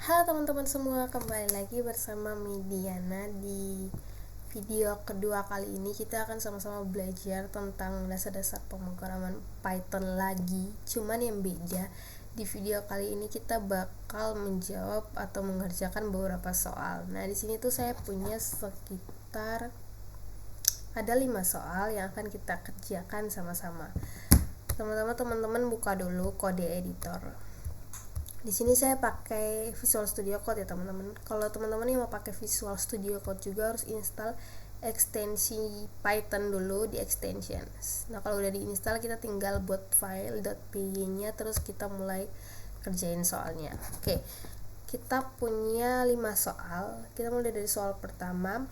Halo teman-teman semua, kembali lagi bersama Mediana. Di video kedua kali ini kita akan sama-sama belajar tentang dasar-dasar pemrograman Python lagi. Cuman yang beda, di video kali ini kita bakal menjawab atau mengerjakan beberapa soal. Nah, di sini tuh saya punya sekitar ada 5 soal yang akan kita kerjakan sama-sama. Teman-teman buka dulu kode editor. Di sini saya pakai Visual Studio Code ya teman-teman. Kalau teman-teman yang mau pakai Visual Studio Code juga harus install ekstensi Python dulu di extensions. Nah, kalau udah diinstal kita tinggal buat file .py-nya, terus kita mulai kerjain soalnya. Oke. Kita punya 5 soal. Kita mulai dari soal pertama.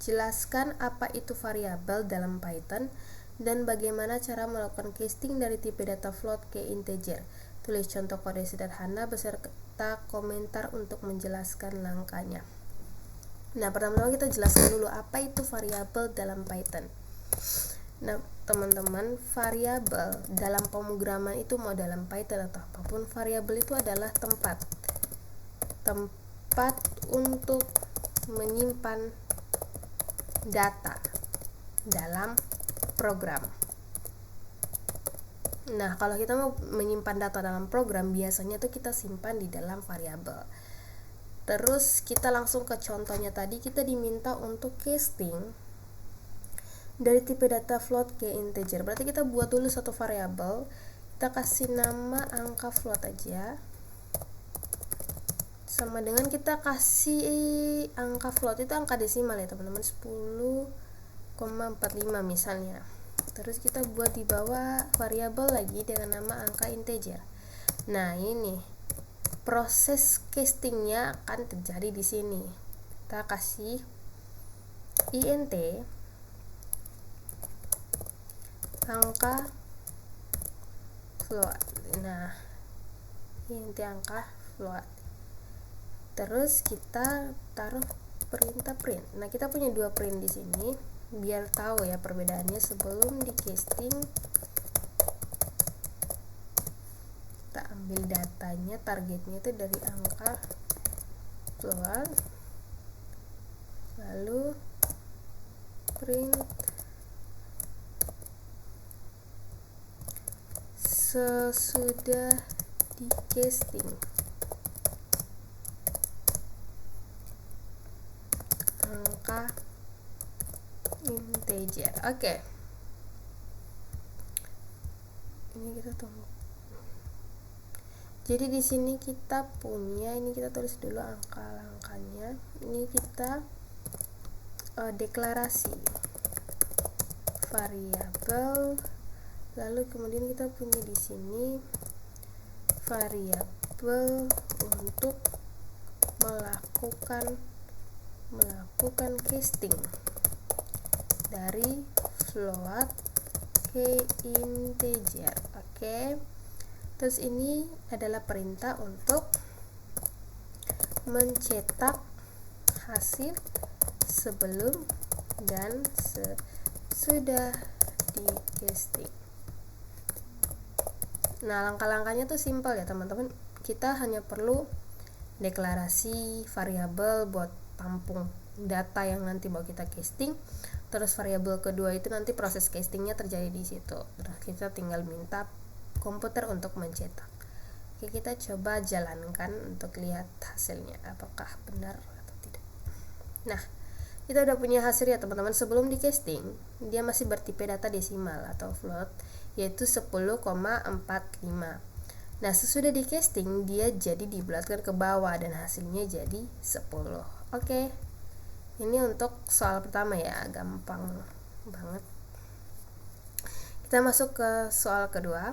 Jelaskan apa itu variabel dalam Python dan bagaimana cara melakukan casting dari tipe data float ke integer. Tulis contoh kode sederhana beserta komentar untuk menjelaskan langkahnya. Nah, pertama-tama kita jelaskan dulu apa itu variabel dalam Python. Nah, teman-teman, variabel dalam pemrograman itu mau dalam Python atau apapun, variabel itu adalah tempat untuk menyimpan data dalam program. Nah, kalau kita mau menyimpan data dalam program, biasanya tuh kita simpan di dalam variabel. Terus kita langsung ke contohnya tadi, kita diminta untuk casting dari tipe data float ke integer. Berarti kita buat dulu satu variabel, kita kasih nama angka float aja. Sama dengan kita kasih angka float itu angka desimal ya teman-teman, 10,45 misalnya. Terus kita buat di bawah variabel lagi dengan nama angka integer. Nah, ini proses castingnya akan terjadi di sini. Kita kasih int angka float. Nah, int angka float. Terus kita taruh perintah print. Nah, kita punya dua print di sini. Biar tahu ya perbedaannya, sebelum di casting kita ambil datanya, targetnya itu dari angka float, lalu print sesudah di casting angka integer. Oke. Ini kita tunggu. Jadi di sini kita punya, ini kita tulis dulu angka-angkanya. Ini kita deklarasi variabel, lalu kemudian kita punya di sini variabel untuk melakukan casting dari float ke integer. Oke. Terus ini adalah perintah untuk mencetak hasil sebelum dan sesudah di casting. Nah, langkah-langkahnya tuh simpel ya teman-teman. Kita hanya perlu deklarasi variabel buat tampung data yang nanti mau kita casting. Terus variabel kedua itu nanti proses castingnya terjadi di situ. Terus kita tinggal minta komputer untuk mencetak. Oke, kita coba jalankan untuk lihat hasilnya apakah benar atau tidak. Nah, kita udah punya hasil ya teman-teman. Sebelum di casting dia masih bertipe data desimal atau float, yaitu 10,45. Nah, sesudah di casting dia jadi dibulatkan ke bawah dan hasilnya jadi 10. Oke. Ini untuk soal pertama ya, gampang banget. Kita masuk ke soal kedua.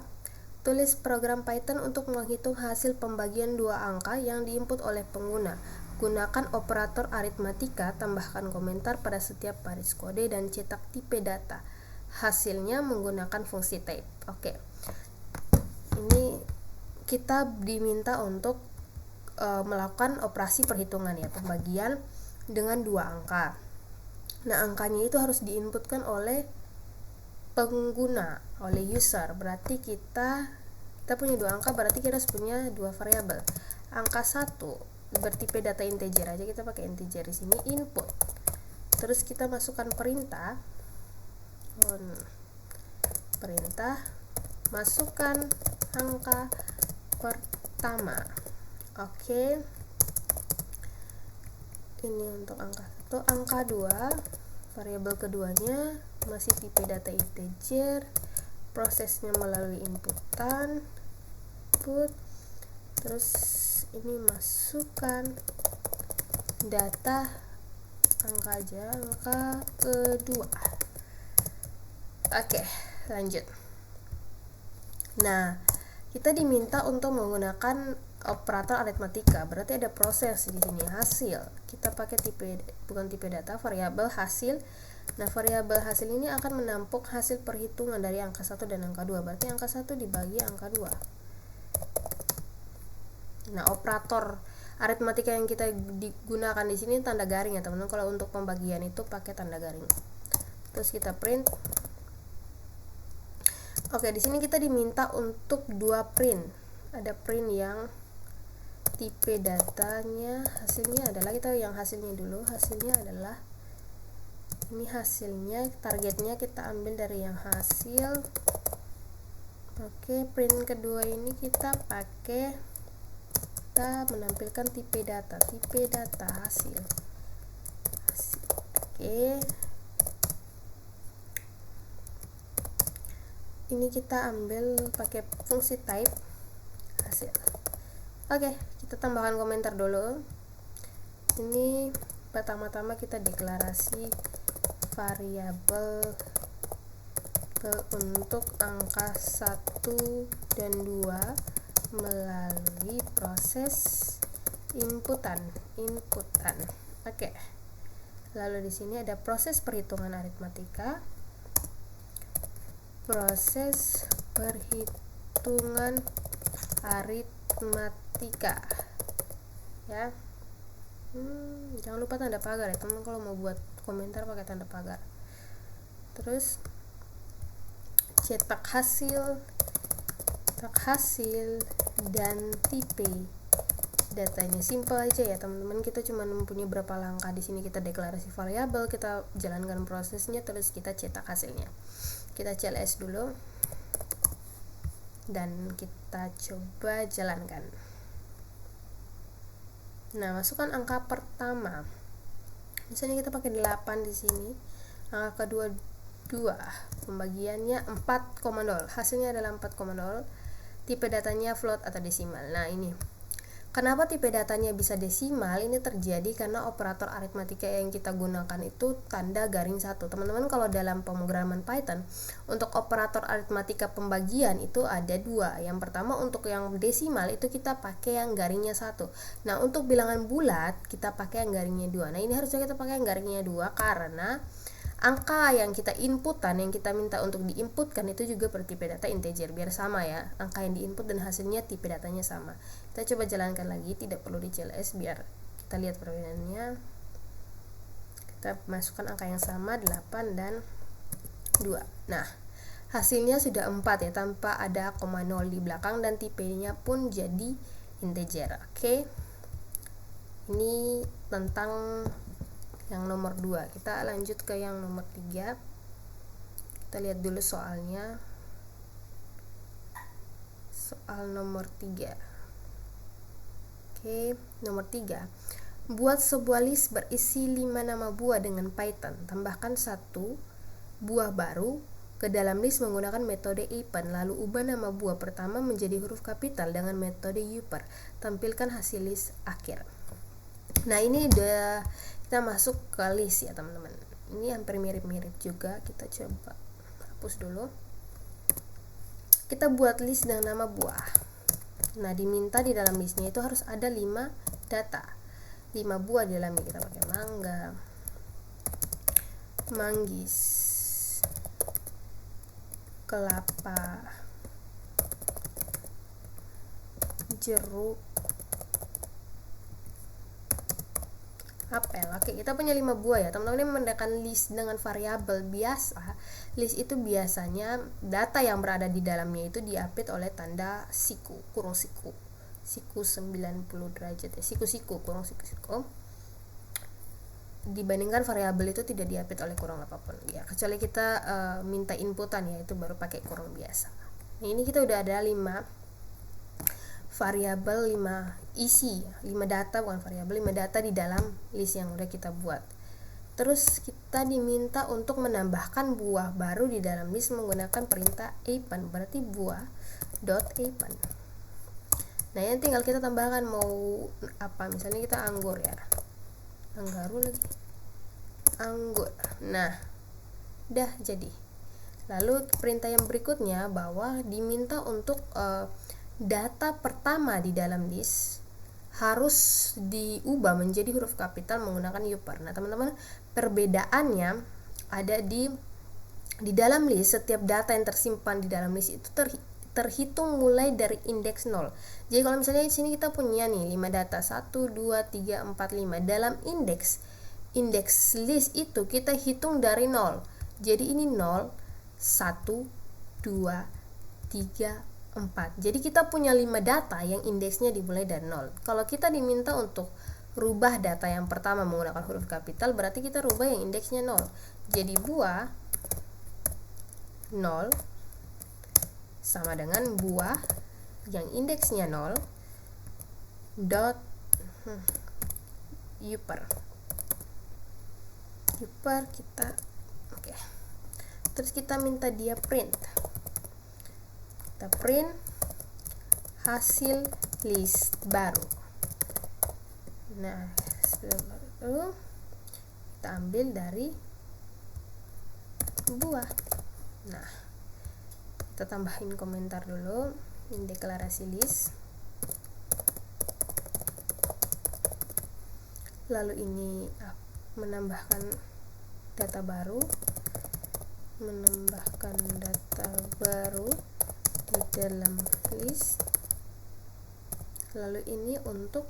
Tulis program Python untuk menghitung hasil pembagian dua angka yang diinput oleh pengguna. Gunakan operator aritmatika, tambahkan komentar pada setiap baris kode dan cetak tipe data. Hasilnya menggunakan fungsi type. Oke. Ini kita diminta untuk melakukan operasi perhitungan ya, pembagian dengan dua angka. Nah, angkanya itu harus diinputkan oleh pengguna, oleh user. Berarti kita punya dua angka, berarti kita harus punya dua variabel. Angka 1 bertipe data integer aja, kita pakai integer di sini input. Terus kita masukkan perintah masukkan angka pertama. Oke. Ini untuk angka 1, angka 2, variabel keduanya masih tipe data integer, prosesnya melalui inputan, terus ini masukkan data angka aja, angka kedua. Oke, lanjut. Nah, kita diminta untuk menggunakan operator aritmatika, berarti ada proses di sini, hasil. Kita pakai bukan tipe data, variabel hasil. Nah, variabel hasil ini akan menampung hasil perhitungan dari angka 1 dan angka 2, berarti angka 1 dibagi angka 2. Nah, operator aritmatika yang kita digunakan di sini tanda garing ya teman-teman. Kalau untuk pembagian itu pakai tanda garing. Terus kita print. Oke, di sini kita diminta untuk 2 print. Ada print yang tipe datanya, hasilnya adalah, kita yang hasilnya dulu. Hasilnya adalah ini, hasilnya targetnya kita ambil dari yang hasil. Oke, print kedua ini kita pakai, kita menampilkan tipe data hasil. Oke, ini kita ambil pakai fungsi type hasil. Oke, kita tambahkan komentar dulu. Ini pertama-tama kita deklarasi variabel untuk angka 1 dan 2 melalui proses inputan. Oke. Lalu di sini ada proses perhitungan aritmatika. Proses perhitungan aritmatika. Ya. Jangan lupa tanda pagar ya, teman, kalau mau buat komentar pakai tanda pagar. Terus cetak hasil dan tipe datanya. Simple aja ya teman-teman, kita cuma mempunyai berapa langkah. Di sini kita deklarasi variabel, kita jalankan prosesnya, terus kita cetak hasilnya. Kita CLS dulu dan kita coba jalankan. Nah, masukkan angka pertama. Misalnya kita pakai 8 di sini. Angka kedua 2, pembagiannya 4,0, hasilnya adalah 4,0. Tipe datanya float atau desimal. Nah, ini kenapa tipe datanya bisa desimal? Ini terjadi karena operator aritmatika yang kita gunakan itu tanda garing 1. Teman-teman, kalau dalam pemrograman Python untuk operator aritmatika pembagian itu ada 2. Yang pertama, untuk yang desimal itu kita pakai yang garingnya 1. Nah, untuk bilangan bulat kita pakai yang garingnya 2. Nah, ini harusnya kita pakai yang garingnya 2 karena angka yang kita inputan, yang kita minta untuk diinputkan itu juga bertipe data integer, biar sama ya, angka yang diinput dan hasilnya tipe datanya sama. Kita coba jalankan lagi, tidak perlu di CLS biar kita lihat perbedaannya. Kita masukkan angka yang sama, 8 dan 2. Nah, hasilnya sudah 4 ya, tanpa ada koma 0 di belakang, dan tipenya pun jadi integer. Oke. Ini tentang yang nomor 2. Kita lanjut ke yang nomor 3. Kita lihat dulu soalnya. Soal nomor 3. Oke, nomor 3. Buat sebuah list berisi 5 nama buah dengan Python. Tambahkan 1 buah baru ke dalam list menggunakan metode append. Lalu ubah nama buah pertama menjadi huruf kapital dengan metode upper. Tampilkan hasil list akhir. Nah, ini udah kita masuk ke list ya teman-teman. Ini hampir mirip-mirip juga. Kita coba hapus dulu. Kita buat list dengan nama buah. Nah, diminta di dalam listnya itu harus ada 5 data, 5 buah di dalamnya. Kita pakai mangga, manggis, kelapa, jeruk, apel. Oke, kita punya 5 buah ya teman-teman. Ini menggunakan list dengan variabel biasa. List itu biasanya data yang berada di dalamnya itu diapit oleh tanda siku, kurung siku. siku 90 derajat ya, siku-siku, kurung siku-siku, dibandingkan variabel itu tidak diapit oleh kurung apapun ya, kecuali kita minta inputan ya, itu baru pakai kurung biasa. Nah, ini kita udah ada 5 variabel, 5 isi, 5 data, bukan variabel, 5 data di dalam list yang udah kita buat. Terus kita diminta untuk menambahkan buah baru di dalam list menggunakan perintah append, berarti buah dot append. Nah, yang tinggal kita tambahkan mau apa, misalnya kita anggur ya, anggaru lagi, anggur. Nah, udah jadi. Lalu perintah yang berikutnya bahwa diminta untuk data pertama di dalam list harus diubah menjadi huruf kapital menggunakan upper. Nah, teman-teman, perbedaannya ada di dalam list. Setiap data yang tersimpan di dalam list itu terhitung mulai dari indeks 0. Jadi kalau misalnya di sini kita punya nih 5 data, 1 2 3 4 5. Dalam indeks list itu kita hitung dari 0. Jadi ini 0 1 2 3 4. Jadi kita punya 5 data yang indeksnya dimulai dari 0. Kalau kita diminta untuk rubah data yang pertama menggunakan huruf kapital, berarti kita rubah yang indeksnya 0. Jadi buah 0 sama dengan buah yang indeksnya 0 dot upper kita oke. Terus kita minta dia print. Kita print hasil list baru. Nah, lalu kita ambil dari buah. Nah, kita tambahin komentar dulu, ini deklarasi list. Lalu ini menambahkan data baru di dalam list. Lalu ini untuk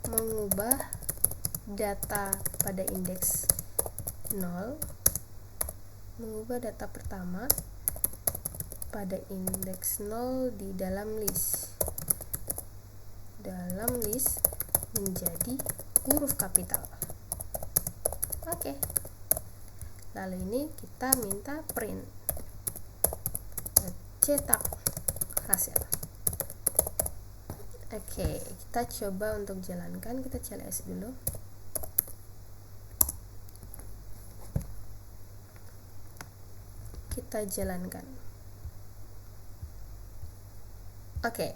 mengubah data pada indeks 0, mengubah data pertama pada indeks 0 di dalam list menjadi huruf kapital. Oke. Lalu ini kita minta print, cetak hasil. Oke, kita coba untuk jalankan. Kita CLS dulu. Kita jalankan. Oke,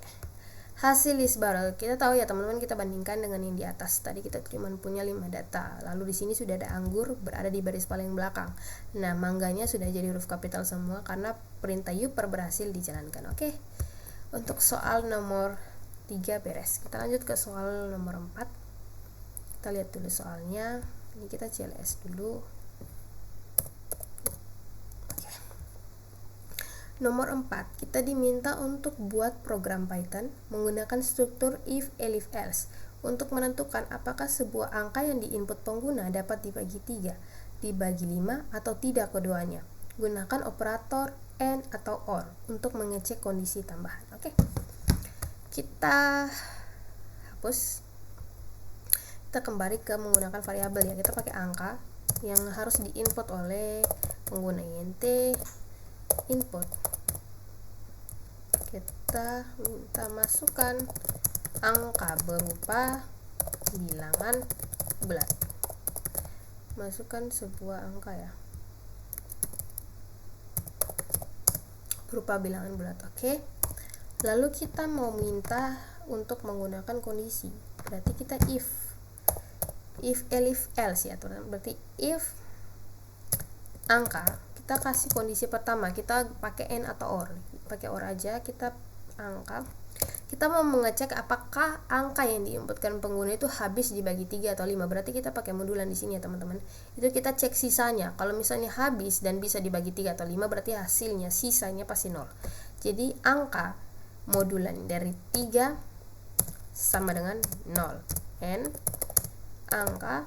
hasil list baru. Kita tahu ya teman-teman, kita bandingkan dengan yang di atas. Tadi kita cuma punya 5 data. Lalu di sini sudah ada anggur berada di baris paling belakang. Nah, mangganya sudah jadi huruf kapital semua karena perintah upper berhasil dijalankan. Oke. Untuk soal nomor 3 beres. Kita lanjut ke soal nomor 4. Kita lihat dulu soalnya. Ini kita CLS dulu. Oke. Nomor 4, kita diminta untuk buat program Python menggunakan struktur if, elif, else untuk menentukan apakah sebuah angka yang diinput pengguna dapat dibagi 3, dibagi 5, atau tidak keduanya. Gunakan operator AND atau OR untuk mengecek kondisi tambahan. Oke. Kita hapus. Kita kembali ke menggunakan variabel ya. Kita pakai angka yang harus diinput oleh pengguna int input. Kita minta masukkan angka berupa bilangan bulat. Masukkan sebuah angka ya, berupa bilangan bulat. Oke. Lalu kita mau minta untuk menggunakan kondisi. Berarti kita if, elif, else ya, berarti if angka, kita kasih kondisi pertama, kita pakai AND atau OR. Pakai OR aja, kita angka. Kita mau mengecek apakah angka yang diinputkan pengguna itu habis dibagi 3 atau 5. Berarti kita pakai modulan di sini ya, teman-teman. Itu kita cek sisanya. Kalau misalnya habis dan bisa dibagi 3 atau 5, berarti hasilnya sisanya pasti 0. Jadi angka modulan dari 3 sama dengan 0. N angka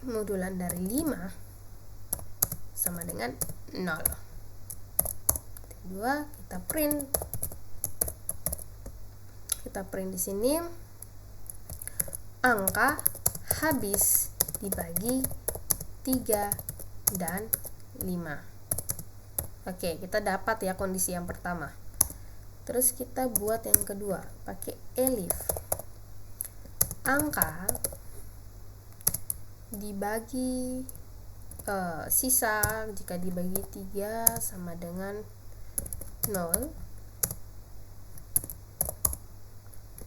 modulan dari 5 sama dengan 0. kedua kita print di sini angka habis dibagi 3 dan 5. Oke, kita dapat ya kondisi yang pertama. Terus kita buat yang kedua pakai elif. Angka dibagi sisa jika dibagi 3 sama dengan 0.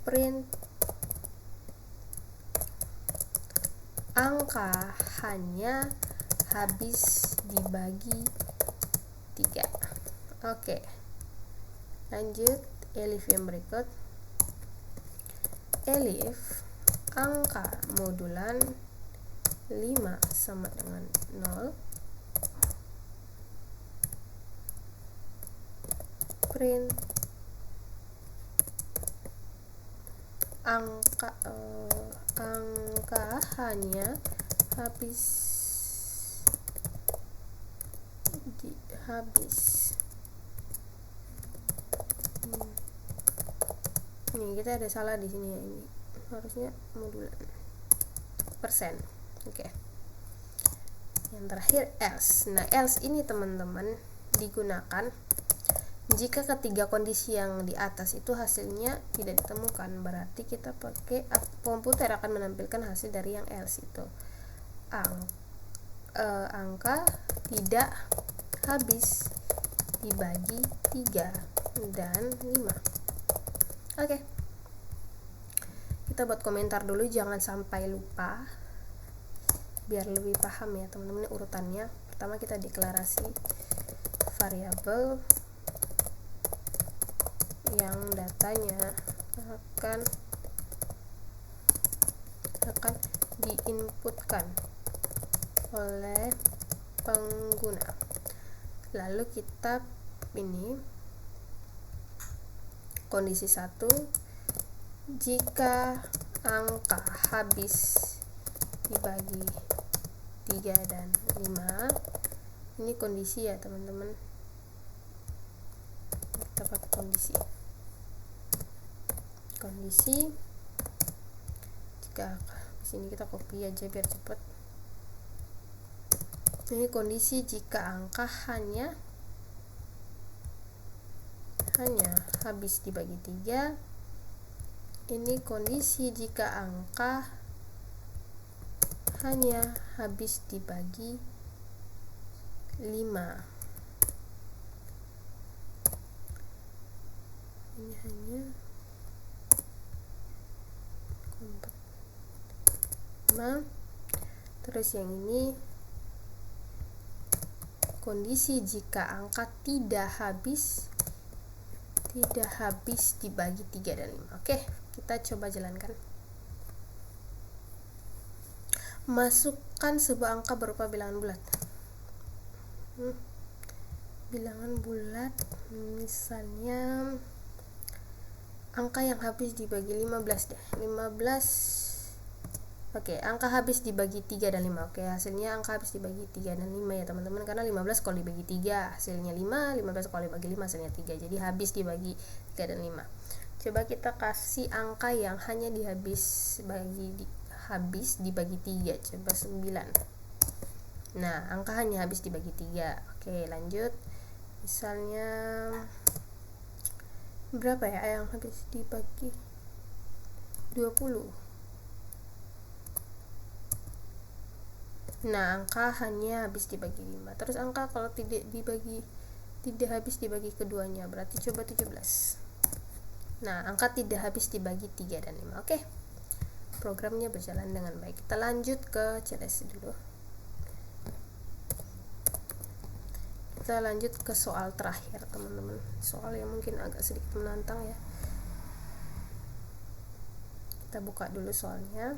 Print angka hanya habis dibagi 3. Oke. Lanjut elif yang berikut. Elif angka modulan 5 sama dengan 0. Print angka hanya Nih kita ada salah di sini ya, ini harusnya modulan persen. Oke. Yang terakhir else. Nah, else ini teman-teman digunakan jika ketiga kondisi yang di atas itu hasilnya tidak ditemukan, berarti kita pakai komputer akan menampilkan hasil dari yang else itu. Angka tidak habis dibagi 3 dan 5. Oke. Kita buat komentar dulu, jangan sampai lupa, biar lebih paham ya teman-teman urutannya. Pertama kita deklarasi variabel yang datanya akan diinputkan oleh pengguna. Lalu kita ini kondisi 1, jika angka habis dibagi 3 dan 5. Ini kondisi ya teman-teman, kita pakai kondisi jika di sini kita copy aja biar cepat. Ini kondisi jika angka hanya habis dibagi 3. Ini kondisi jika angka hanya habis dibagi 5. Ini hanya 5. Terus yang ini kondisi jika angka tidak habis dibagi 3 dan 5. Oke, kita coba jalankan. Masukkan sebuah angka berupa bilangan bulat. Bilangan bulat, misalnya angka yang habis dibagi 15 deh. 15. Oke, angka habis dibagi 3 dan 5. Oke, hasilnya angka habis dibagi 3 dan 5 ya teman-teman, karena 15 kalau dibagi 3 hasilnya 5, 15 kalau dibagi 5 hasilnya 3. Jadi habis dibagi 3 dan 5. Coba kita kasih angka yang hanya habis dibagi 3. Coba 9. Nah, angka hanya habis dibagi 3. Oke, lanjut. Misalnya berapa ya yang habis dibagi 20. Nah, angka hanya habis dibagi 5. Terus angka kalau tidak habis dibagi keduanya, berarti coba 17. Nah, angka tidak habis dibagi 3 dan 5. Oke. Programnya berjalan dengan baik. Kita lanjut ke CLS dulu. Kita lanjut ke soal terakhir, teman-teman. Soal yang mungkin agak sedikit menantang ya. Kita buka dulu soalnya.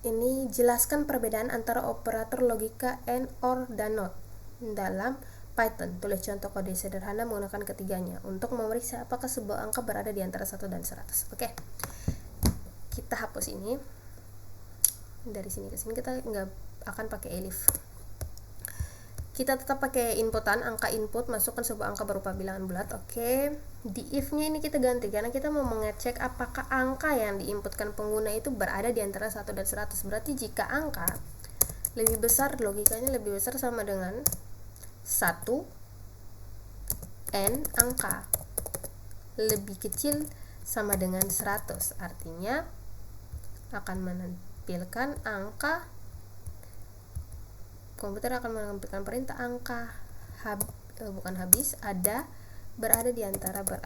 Ini jelaskan perbedaan antara operator logika AND, OR, dan NOT dalam Python. Tulis contoh kode sederhana menggunakan ketiganya untuk memeriksa apakah sebuah angka berada di antara 1 dan 100. Oke. Kita hapus ini. Dari sini ke sini kita nggak akan pakai elif. kita tetap pakai inputan, angka input, masukkan sebuah angka berupa bilangan bulat. Oke, di if-nya ini kita ganti karena kita mau mengecek apakah angka yang diinputkan pengguna itu berada di antara 1 dan 100. Berarti jika angka lebih besar, logikanya lebih besar sama dengan 1, n angka lebih kecil sama dengan 100. Artinya akan menampilkan angka, komputer akan menampilkan perintah angka berada di antara 1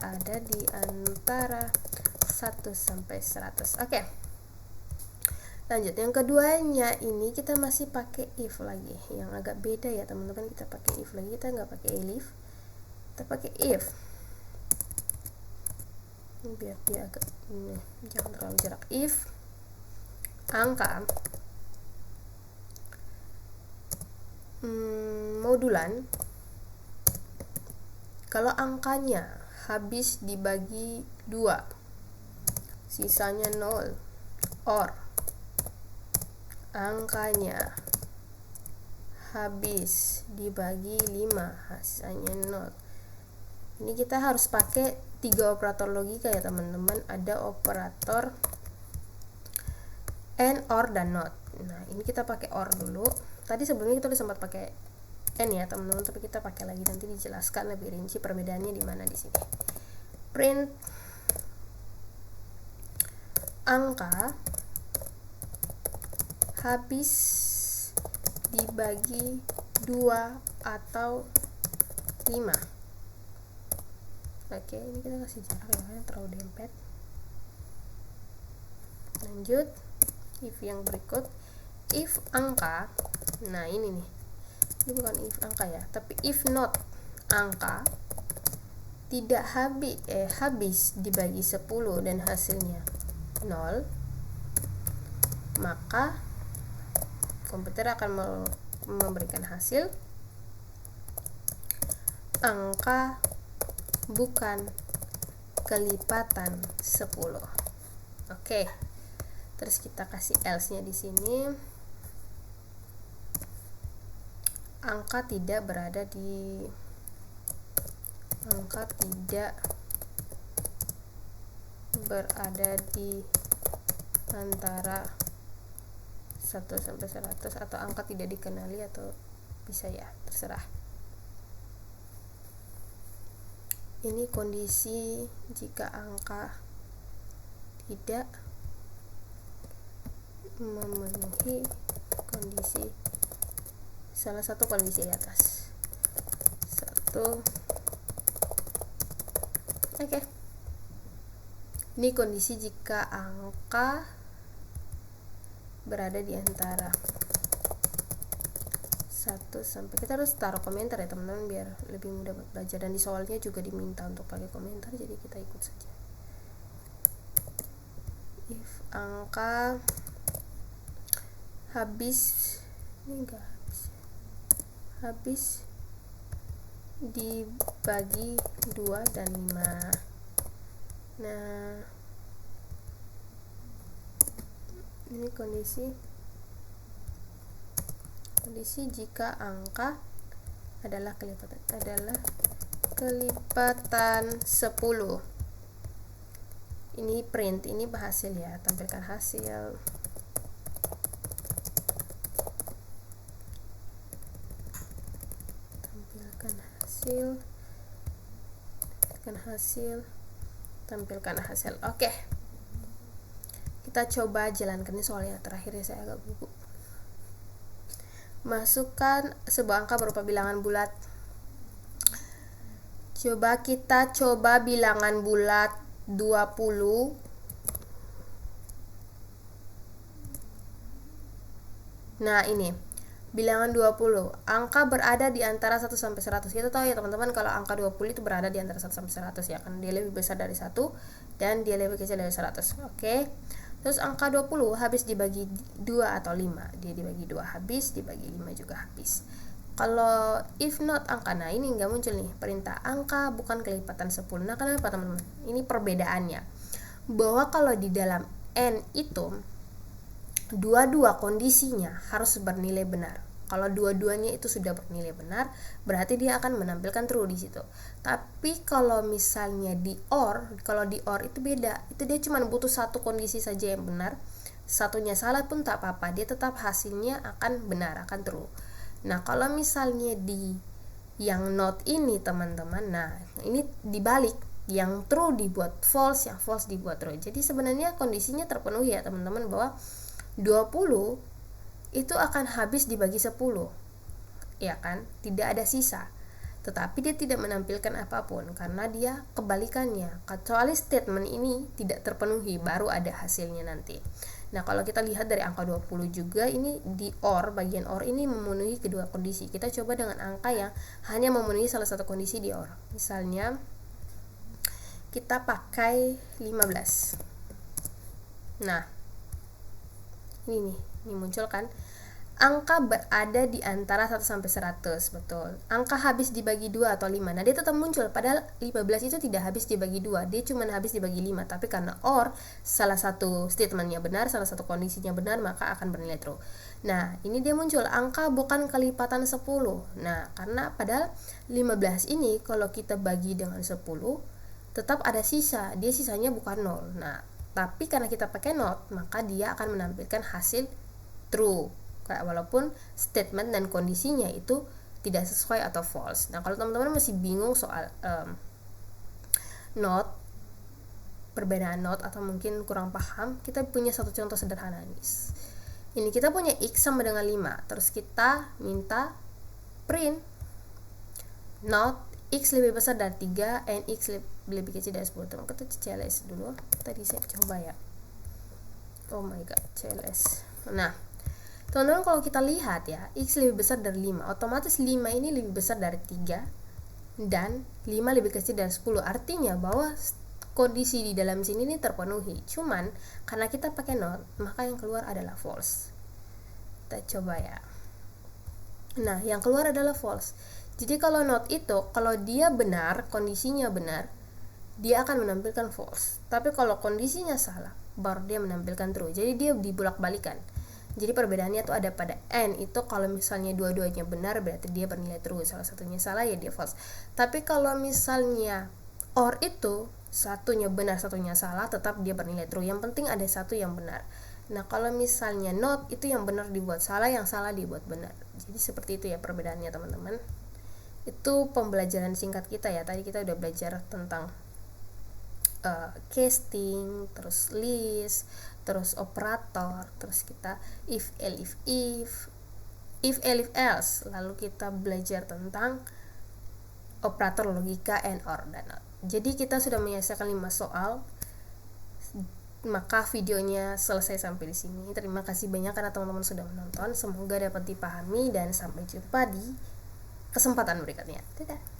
sampai 100. Oke. Lanjut, yang keduanya ini kita masih pakai if lagi, yang agak beda ya teman-teman. Kita pakai if lagi, kita nggak pakai elif, kita pakai if. Biar dia agak jangan terlalu jarak. If angka modulan, kalau angkanya habis dibagi 2 sisanya 0, or angkanya habis dibagi 5 sisanya 0. Ini kita harus pakai 3 operator logika ya teman-teman. Ada operator and, or, dan not. Nah, ini kita pakai or dulu. Tadi sebelumnya kita udah sempat pakai n ya teman-teman, tapi kita pakai lagi, nanti dijelaskan lebih rinci perbedaannya di mana di sini. Print angka habis dibagi 2 atau 5. Oke, ini kita kasih jarak ya, terlalu dempet. Lanjut, if yang berikut, if angka, nah ini nih, ini bukan if angka ya, tapi if not angka tidak habis dibagi 10 dan hasilnya 0, maka komputer akan memberikan hasil angka bukan kelipatan 10. Oke. Terus kita kasih else-nya di sini. Angka tidak berada di antara 1 sampai 100, atau angka tidak dikenali, atau bisa ya, terserah. Ini kondisi jika angka tidak memenuhi kondisi, salah satu kondisi di atas. Oke. Ini kondisi jika angka berada di antara 1 sampai, kita harus taruh komentar ya teman-teman biar lebih mudah buat belajar, dan di soalnya juga diminta untuk pakai komentar, jadi kita ikut saja. If angka habis dibagi 2 dan 5. Nah, ini kondisi jika angka adalah kelipatan 10. Ini print, ini hasil ya, tampilkan hasil. Tampilkan hasil. Oke. Kita coba jalankan ini soalnya terakhir ya, saya agak gugup. Masukkan sebuah angka berupa bilangan bulat. Kita coba bilangan bulat 20. Nah, ini bilangan 20. Angka berada di antara 1 sampai 100. Kita tahu ya teman-teman, kalau angka 20 itu berada di antara 1 sampai 100 ya, karena dia lebih besar dari 1 dan dia lebih kecil dari 100. Oke. Terus angka 20 habis dibagi 2 atau 5. Dia dibagi 2 habis, dibagi 5 juga habis. Kalau if not angka, nah ini nggak muncul nih perintah angka bukan kelipatan 10. Nah, kenapa teman-teman? Ini perbedaannya. Bahwa kalau di dalam n itu dua-dua kondisinya harus bernilai benar. kalau dua-duanya itu sudah bernilai benar, berarti dia akan menampilkan true di situ. Tapi kalau misalnya kalau di OR itu beda. Itu dia cuma butuh satu kondisi saja yang benar. Satunya salah pun tak apa-apa, dia tetap hasilnya akan benar, akan true. Nah, kalau misalnya di yang not ini teman-teman, nah ini dibalik, yang true dibuat false, yang false dibuat true. Jadi sebenarnya kondisinya terpenuhi ya teman-teman, bahwa 20 itu akan habis dibagi 10, ya kan, tidak ada sisa. Tetapi dia tidak menampilkan apapun karena dia kebalikannya, kecuali statement ini tidak terpenuhi baru ada hasilnya nanti. Nah, kalau kita lihat dari angka 20 juga, ini di OR, bagian OR ini memenuhi kedua kondisi. Kita coba dengan angka yang hanya memenuhi salah satu kondisi di OR. Misalnya kita pakai 15. Nah, ini muncul kan, angka berada di antara 1 sampai 100, betul. Angka habis dibagi 2 atau 5. Nah, dia tetap muncul padahal 15 itu tidak habis dibagi 2, dia cuma habis dibagi 5. Tapi karena OR salah satu statementnya benar, salah satu kondisinya benar, maka akan bernilai true. Nah, ini dia muncul angka bukan kelipatan 10. Nah, karena padahal 15 ini kalau kita bagi dengan 10 tetap ada sisa, dia sisanya bukan 0. Nah, tapi karena kita pakai not, maka dia akan menampilkan hasil true walaupun statement dan kondisinya itu tidak sesuai atau false. Nah, kalau teman-teman masih bingung soal not, perbedaan not, atau mungkin kurang paham, kita punya satu contoh sederhana nih. Ini kita punya x sama dengan 5, terus kita minta print not x lebih besar dari 3 and x lebih kecil dari 10. Teman, kita CLS dulu. Tadi saya coba ya. Oh my god, CLS. Nah, teman-teman, kalau kita lihat ya, x lebih besar dari 5, otomatis 5 ini lebih besar dari 3 dan 5 lebih kecil dari 10. Artinya bahwa kondisi di dalam sini ini terpenuhi. Cuman karena kita pakai not, maka yang keluar adalah false. Kita coba ya. Nah, yang keluar adalah false. Jadi kalau not itu, kalau dia benar, kondisinya benar, dia akan menampilkan false. Tapi kalau kondisinya salah, baru dia menampilkan true. Jadi dia dibulak-balikan. Jadi perbedaannya tuh ada pada n itu, kalau misalnya dua-duanya benar berarti dia bernilai true, salah satunya salah ya dia false. Tapi kalau misalnya OR itu satunya benar satunya salah, tetap dia bernilai true. Yang penting ada satu yang benar. Nah, kalau misalnya not itu yang benar dibuat salah, yang salah dibuat benar. Jadi seperti itu ya perbedaannya teman-teman. Itu pembelajaran singkat kita ya. Tadi kita udah belajar tentang casting, terus list, terus operator, terus kita if else, lalu kita belajar tentang operator logika and or dan not. Jadi kita sudah menyelesaikan 5 soal. Maka videonya selesai sampai di sini. Terima kasih banyak karena teman-teman sudah menonton. Semoga dapat dipahami dan sampai jumpa di kesempatan berikutnya. Dadah.